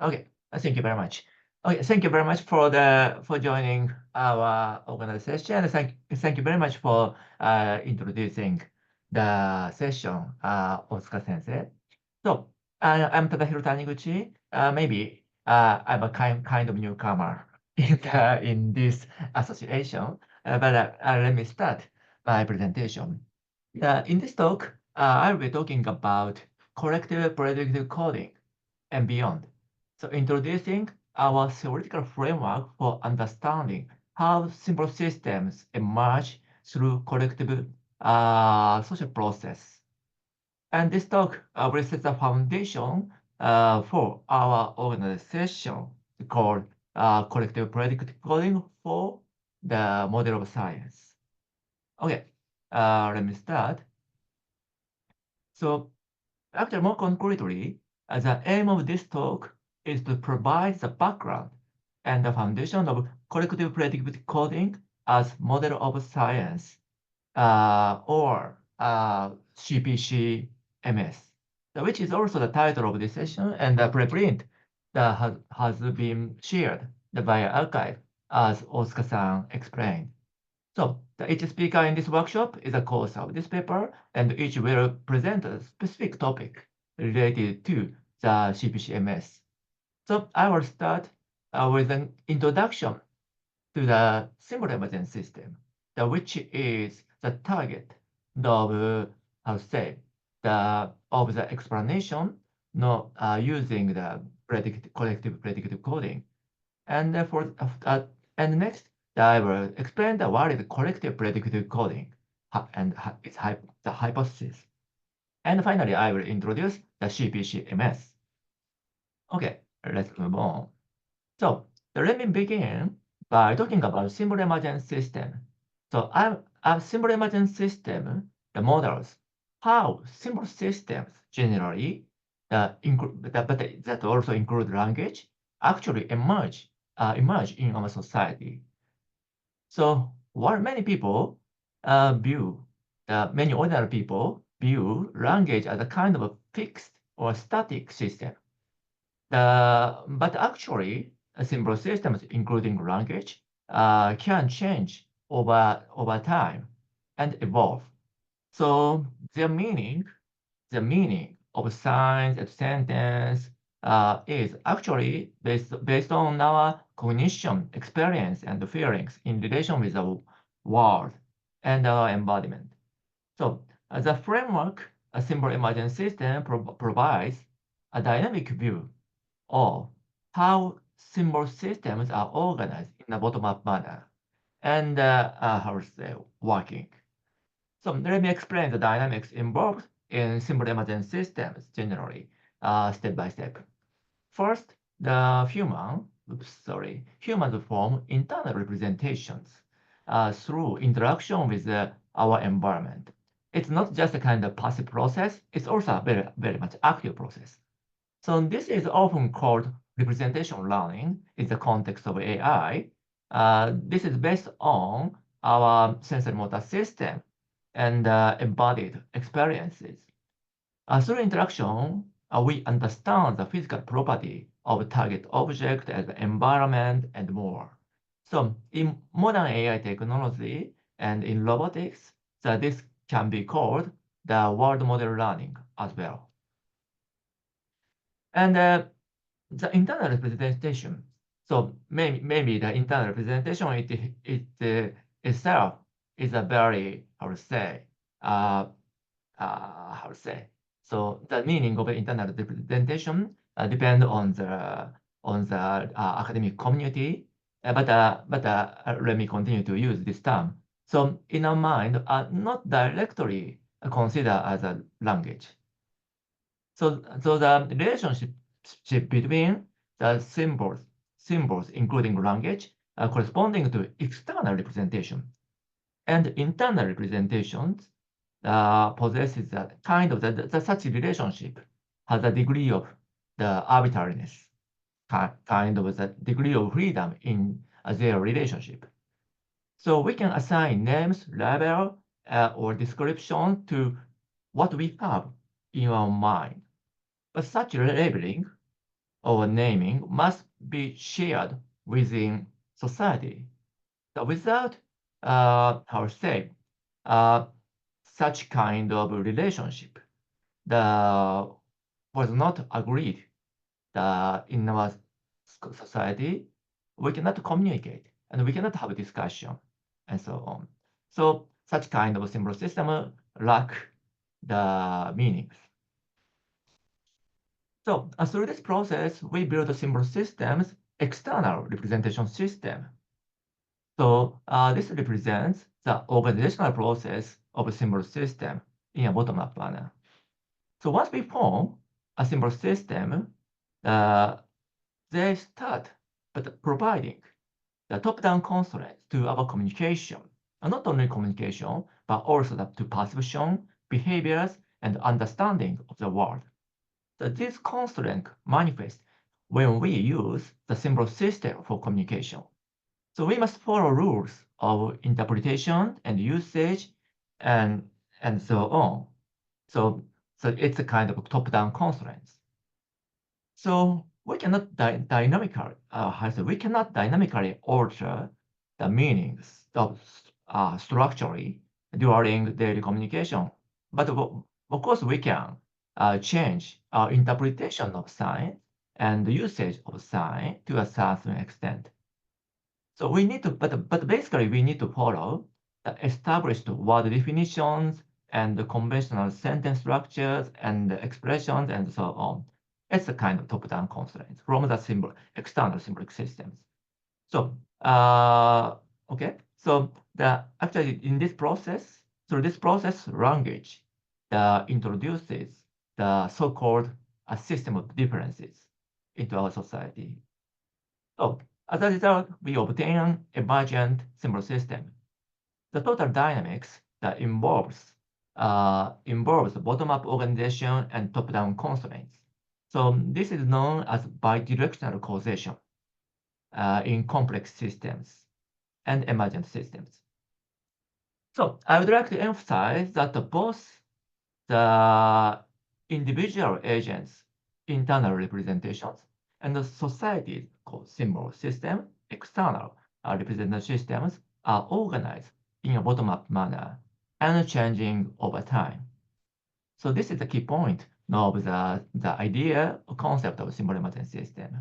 Okay, thank you very much. Okay, thank you very much for joining our organization. Thank you very much for introducing the session, Otsuka Sensei. So I'm Tadahiro Taniguchi. Maybe I'm a kind of newcomer in this association, but let me start my presentation. In this talk, I'll be talking about corrective predictive coding and beyond. So introducing our theoretical framework for understanding how simple systems emerge through collective social process. And this talk will set the foundation for our organization called Collective Predictive Coding for the Model of Science. Okay, let me start. So actually, more concretely, the aim of this talk is to provide the background and the foundation of collective predictive coding as model of science, or CPC-MS, which is also the title of this session, and the preprint that has been shared via archive, as Otsuka-san explained. So each speaker in this workshop is a co-author of this paper, and each will present a specific topic related to the CPC-MS. So I will start with an introduction to the symbol emergence system, which is the target of, how to say, of the explanation using the collective predictive coding. And and next, I will explain what is collective predictive coding and the hypothesis. And finally, I will introduce the CPC-MS. Okay, let's move on. So let me begin by talking about symbol emergence system. So a symbol emergence system, the models, how symbol systems generally, but that also include language, actually emerge in our society. So what many people many ordinary people view language as a kind of a fixed or static system. But actually, symbol systems, including language, can change over time and evolve. So the meaning of signs and sentence is actually based on our cognition, experience, and feelings in relation with the world and our embodiment. So the framework, a symbol emergence system provides a dynamic view of how symbol systems are organized in a bottom-up manner and how to say working. So let me explain the dynamics involved in symbol emergence systems generally, step by step. First, humans form internal representations through interaction with our environment. It's not just a kind of passive process, it's also a very, very much active process. So this is often called representation learning in the context of AI. This is based on our sensory motor system and embodied experiences. Through interaction, we understand the physical property of target object and environment and more. So in modern AI technology and in robotics, this can be called the world model learning as well. And the internal representation. So maybe the internal representation itself is a very how to say. So the meaning of the internal representation depends on the academic community. But let me continue to use this term. So in our mind, not directly considered as a language. So the relationship between the symbols including language corresponding to external representation and internal representations possesses that kind of such relationship has a degree of the arbitrariness, kind of the degree of freedom in their relationship. So we can assign names, label, or description to what we have in our mind. But such labeling or naming must be shared within society. So without, how to say, such kind of relationship, was not agreed in our society, we cannot communicate and we cannot have a discussion and so on. So such kind of symbol system lack the meanings. So through this process, we build symbol systems, external representation system. So this represents the organizational process of a symbol system in a bottom-up manner. So once we form a symbol system, they start but providing the top-down constraints to our communication, and not only communication, but also to perception, behaviors, and understanding of the world. So these constraints manifest when we use the symbol system for communication. So we must follow rules of interpretation and usage and so on. So it's a kind of top-down constraints. So we cannot dynamically alter the meanings of structurally during daily communication. But of course, we can change our interpretation of sign and usage of sign to a certain extent. So we need to, but basically we need to follow the established word definitions and the conventional sentence structures and expressions and so on. It's a kind of top-down constraints from the external symbolic systems. So, okay. So actually in this process, through this process, language introduces the so-called a system of differences into our society. So as a result, we obtain an emergent symbol system. The total dynamics that involves bottom-up organization and top-down constraints. So this is known as bidirectional causation in complex systems and emergent systems. So I would like to emphasize that both the individual agents' internal representations and the society's symbol system, external representation systems, are organized in a bottom-up manner and changing over time. So this is the key point of the idea or concept of symbol emergent system.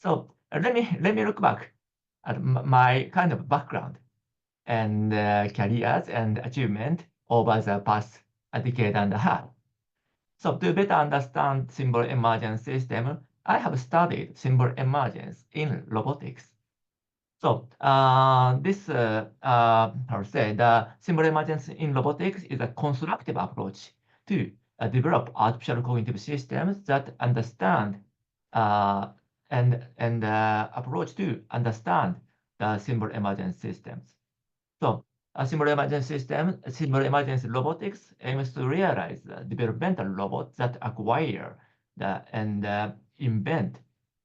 So let me look back at my kind of background and careers and achievement over the past decade and a half. So to better understand symbol emergence system, I have studied symbol emergence in robotics. So how to say, the symbol emergence in robotics is a constructive approach to develop artificial cognitive systems that understand and approach to understand the symbol emergence systems. So a symbol emergence robotics aims to realize the developmental robots that acquire and invent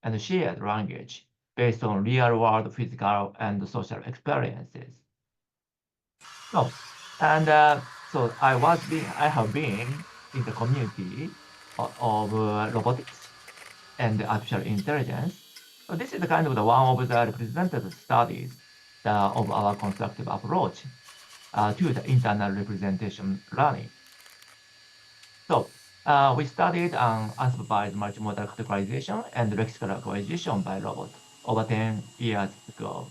and share language based on real-world physical and social experiences. So, so I have been in the community of robotics and artificial intelligence. So this is the kind of one of the representative studies of our constructive approach to the internal representation learning. So we studied unsupervised multimodal categorization and lexical acquisition by robots over 10 years ago.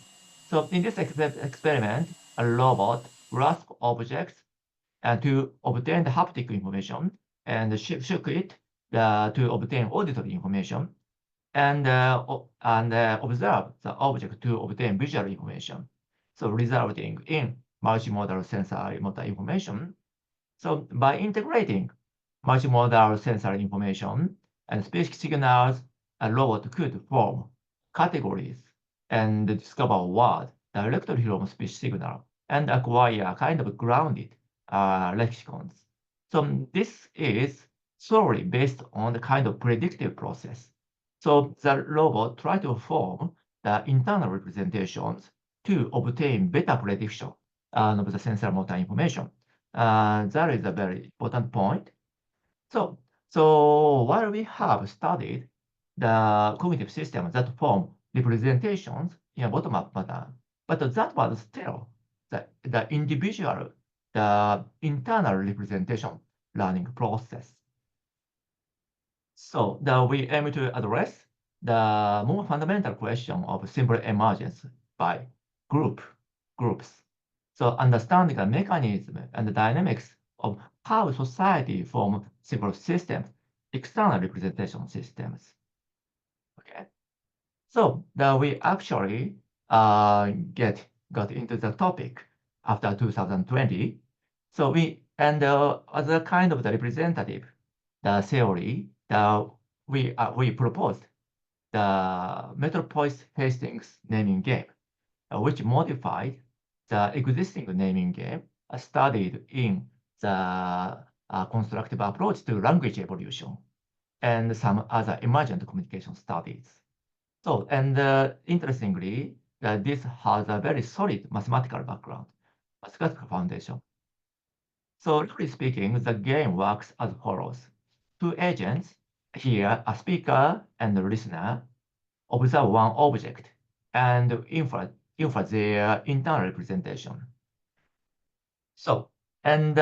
So in this experiment, a robot grasped objects to obtain the haptic information and shook it to obtain auditory information and observe the object to obtain visual information. So resulting in multimodal sensory motor information. So by integrating multimodal sensory information and speech signals, a robot could form categories and discover a word directly from speech signal and acquire a kind of grounded lexicons. So this is solely based on the kind of predictive process. So the robot tried to form the internal representations to obtain better prediction of the sensor motor information. That is a very important point. So while we have studied the cognitive systems that form representations in a bottom-up manner. But that was still the individual, the internal representation learning process. So we aim to address the more fundamental question of simple emergence by groups. So understanding the mechanism and the dynamics of how society forms simple systems, external representation systems. Okay. So we actually got into the topic after 2020. So as a kind of the representative, the theory, we proposed the Metropolis Hastings naming game, which modified the existing naming game studied in the constructive approach to language evolution and some other emergent communication studies. So, and interestingly, this has a very solid mathematical background, mathematical foundation. So, roughly speaking, the game works as follows. Two agents, here a speaker and a listener, observe one object and infer their internal representation. So, and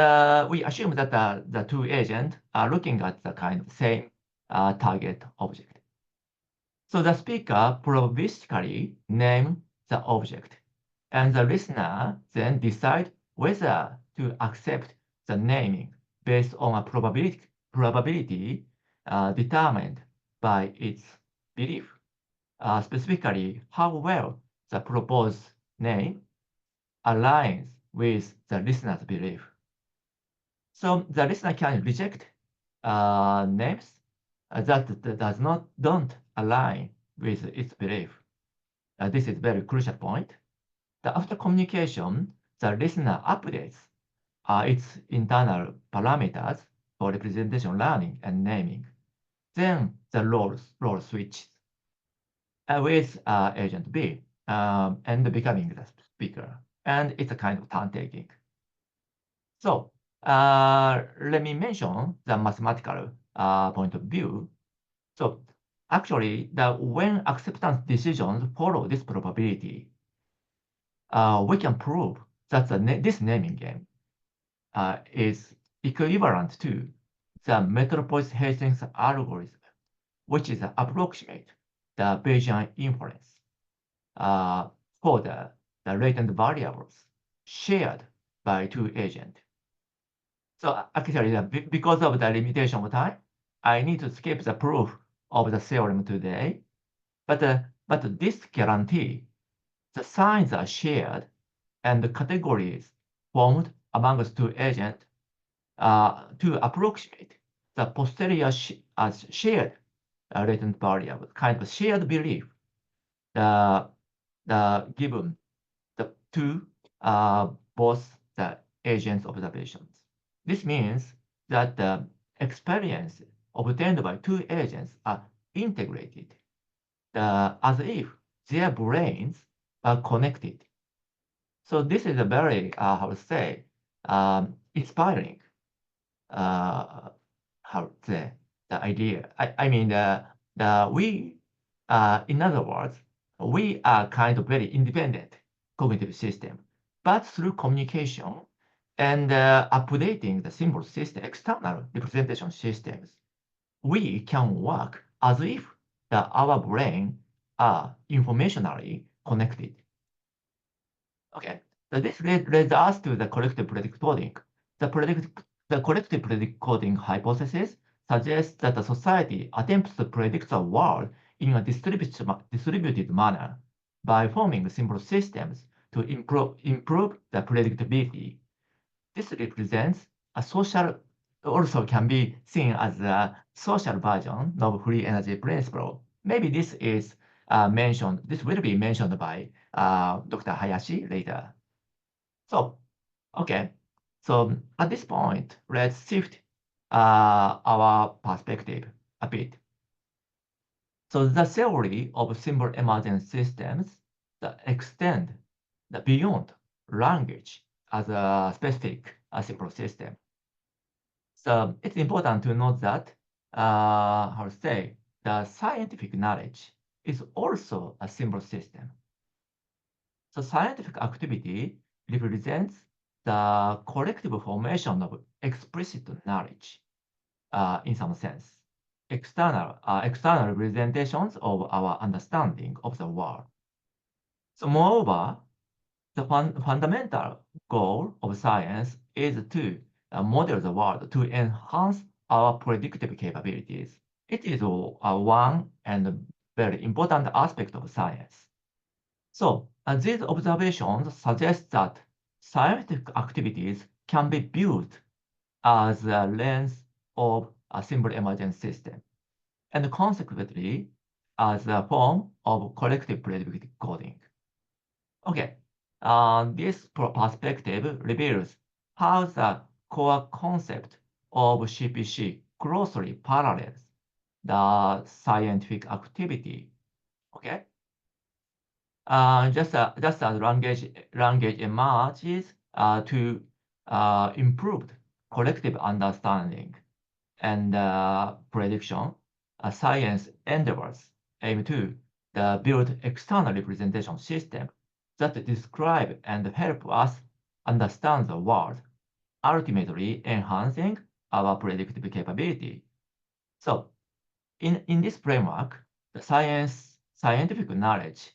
we assume that the two agents are looking at the kind of same target object. So the speaker probabilistically name the object, and the listener then decide whether to accept the naming based on a probability determined by its belief, specifically how well the proposed name aligns with the listener's belief. So the listener can reject names that don't align with its belief. This is very crucial point. After communication, the listener updates its internal parameters for representation learning and naming. Then the role switches with agent B and becoming the speaker. And it's a kind of turn-taking. So let me mention the mathematical point of view. So actually, when acceptance decisions follow this probability, we can prove that this naming game is equivalent to the Metropolis Hastings algorithm, which is approximate the Bayesian inference for the latent variables shared by two agents. So actually, because of the limitation of time, I need to skip the proof of the theorem today. But this guarantee the signs are shared and the categories formed amongst two agents to approximate the posterior as shared latent variable, kind of shared belief, given to both the agents' observations. This means that the experience obtained by two agents are integrated as if their brains are connected. So this is a very, how to say, inspiring, how to say, the idea. I mean, in other words, we are kind of very independent cognitive system, but through communication and updating the symbol system, external representation systems, we can work as if our brain are informationally connected. Okay, so this leads us to the collective predictive coding. The collective predictive coding hypothesis suggests that a society attempts to predict the world in a distributed manner by forming simple systems to improve the predictability. This represents a social, also can be seen as a social version of free energy principle. Maybe this is mentioned, this will be mentioned by Dr. Hayashi later. So, okay. So at this point, let's shift our perspective a bit. So the theory of simple emergent systems that extend beyond language as a specific simple system. So it's important to note that, how to say, the scientific knowledge is also a symbol system. So scientific activity represents the collective formation of explicit knowledge, in some sense, external representations of our understanding of the world. So moreover, the fundamental goal of science is to model the world to enhance our predictive capabilities. It is one and very important aspect of science. So these observations suggest that scientific activities can be viewed as a lens of a symbol emergence system, and consequently as a form of collective predictive coding. Okay, this perspective reveals how the core concept of CPC closely parallels the scientific activity. Okay, just as language emerges to improved collective understanding and prediction, science endeavors aim to build external representation system that describe and help us understand the world, ultimately enhancing our predictive capability. So, in this framework, the scientific knowledge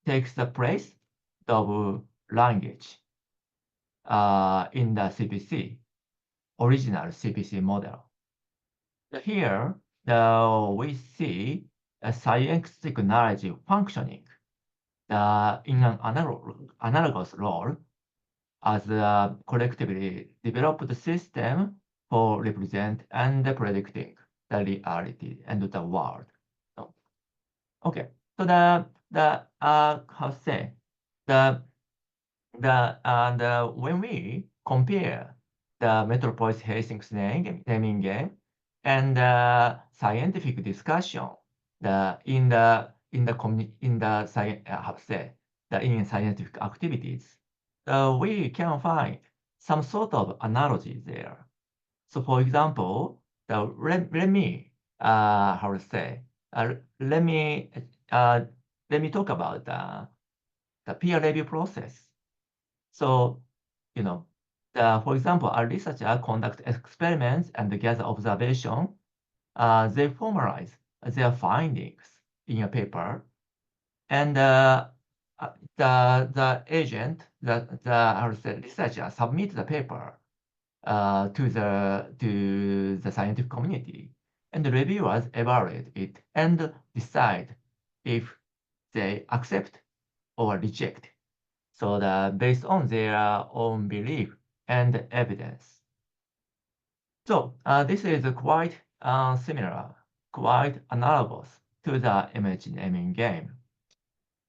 takes the place of language in the CPC, original CPC model. Here, we see a scientific knowledge functioning in an analogous role as a collectively developed system for represent and predicting the reality and the world. Okay, so how to say when we compare the Metropolis Hastings naming game and scientific discussion in scientific activities, we can find some sort of analogy there. So, for example, let me how to say let me talk about the peer review process. So, for example, a researcher conducts experiments and gather observation. They formalize their findings in a paper, and the agent, the researcher, submit the paper to the scientific community, and the reviewers evaluate it and decide if they accept or reject. So based on their own belief and evidence. So this is quite similar, quite analogous to the image naming game.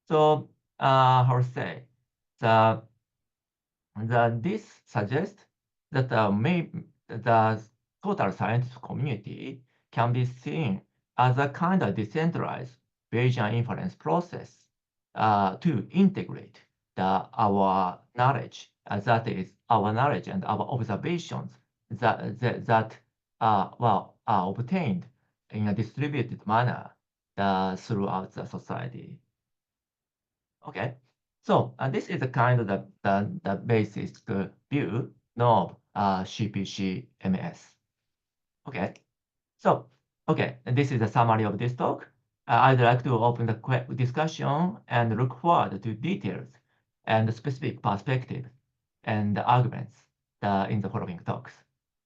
So how to say this suggests that the total scientific community can be seen as a kind of decentralized Bayesian inference process to integrate our knowledge, that is our knowledge and our observations that are obtained in a distributed manner throughout the society. Okay, so this is a kind of the basic view of CPC MS. Okay, so and this is a summary of this talk. I'd like to open the discussion and look forward to details and specific perspectives and arguments in the following talks.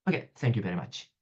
Okay, thank you very much.